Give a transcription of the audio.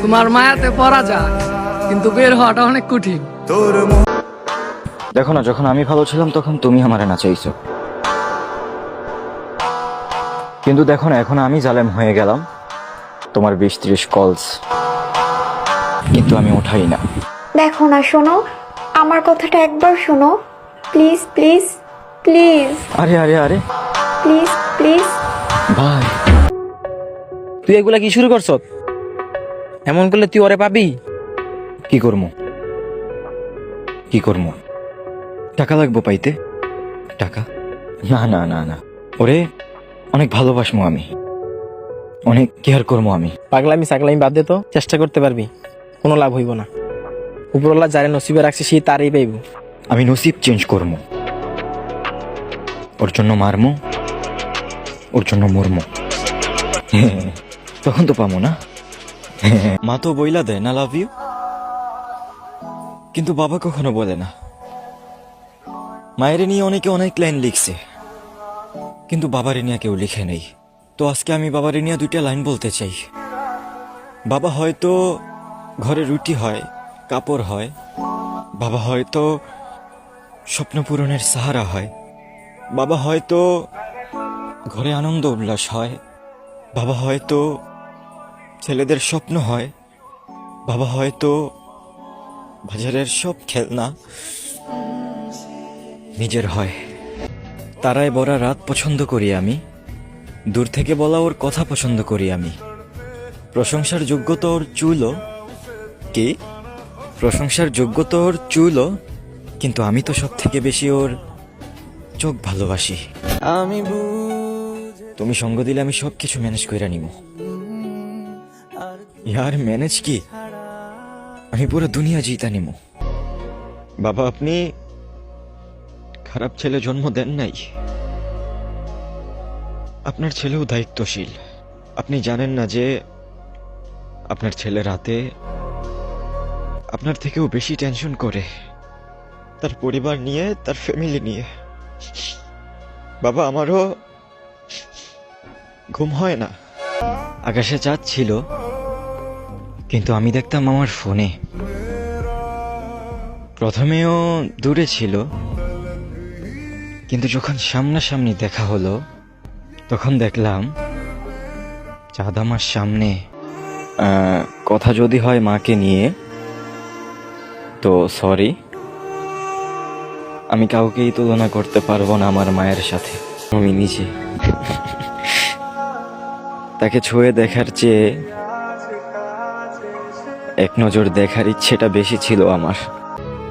তোমার মায়াতে পড়া যায়, কিন্তু বের হওয়াটা অনেক কঠিন। দেখো না, যখন আমি ভালো ছিলাম তখন তুমি আমারে না চাইছো, কিন্তু দেখো না এখন আমি জালেম হয়ে গেলাম। তোমার 20-30 কলস, কিন্তু আমি উঠাই না। দেখো না, শোনো আমার কথাটা একবার শোনো, প্লিজ প্লিজ প্লিজ আরে আরে আরে প্লিজ প্লিজ। ভাই, তুই এগুলা কি শুরু করছ? এমন করলে তুই ওরে পাবি। কি করবো কি করবো? টাকা লাগবো পাইতে? টাকা? না না না না, ওরে অনেক ভালোবাসমো আমি, অনেক কেয়ার করবো আমি। পাগলামি সাগলামি বাদ দে তো, চেষ্টা করতে পারবি, কোনো লাভ হইব না। উপরওয়ালা যারে নসিবে রাখছে সে তারই পাইব। আমি নসিব চেঞ্জ করবো, ওর জন্য মারমো, ওর জন্য মরমো। তখন তো পাবো না। মা তো বইলা দেয় না লাভ ইউ, কিন্তু বাবা কখনো বলে না। মায়ের নিয়ে অনেকে অনেক লাইন লিখছে, কিন্তু বাবার নিয়ে কেউ লিখে নেই। তো আজকে আমি বাবার নিয়ে 2টা লাইন বলতে চাই। বাবা হয়তো ঘরে রুটি হয়, কাপড় হয়, বাবা হয়তো স্বপ্ন পূরণের সাহারা হয়, বাবা হয়তো ঘরে আনন্দ উল্লাস হয়, বাবা হয়তো ছেলেদের স্বপ্ন হয়, বাবা হয়তো বাজারের সব খেলনা নিজের হয়। তারায় বড়া রাত পছন্দ করি আমি, দূর থেকে বলা ওর কথা পছন্দ করি আমি। প্রশংসার যোগ্যতা ওর চুলও, কি প্রশংসার যোগ্যতা ওর চুলও, কিন্তু আমি তো সব থেকে বেশি ওর চোখ ভালোবাসি। তুমি সঙ্গ দিলে আমি সব কিছু ম্যানেজ করে নিব। ইয়ার ম্যানেজ কি, আমি পুরো দুনিয়া জিতা নিব। বাবা, আপনি খারাপ ছেলে জন্ম দেন নাই, আপনার ছেলেও দায়িত্বশীল। আপনি জানেন না যে আপনার ছেলে রাতে আপনার থেকেও বেশি টেনশন করে, তার পরিবার নিয়ে, তার ফ্যামিলি নিয়ে। বাবা, আমারও ঘুম হয় না। আকাশে চাঁদ ছিল, কিন্তু আমি দেখতাম আমার ফোনে। প্রথমেও দূরে ছিল, কিন্তু যখন সামনাসামনি দেখা হলো তখন দেখলাম চাঁদ আমার সামনে। কথা যদি হয় মাকে নিয়ে, তো সরি, আমি কাউকেই তুলনা করতে পারবো না আমার মায়ের সাথে। আমি নিজে তাকে ছুঁয়ে দেখার চেয়ে এক নজর দেখার ইচ্ছেটা বেশি ছিল আমার।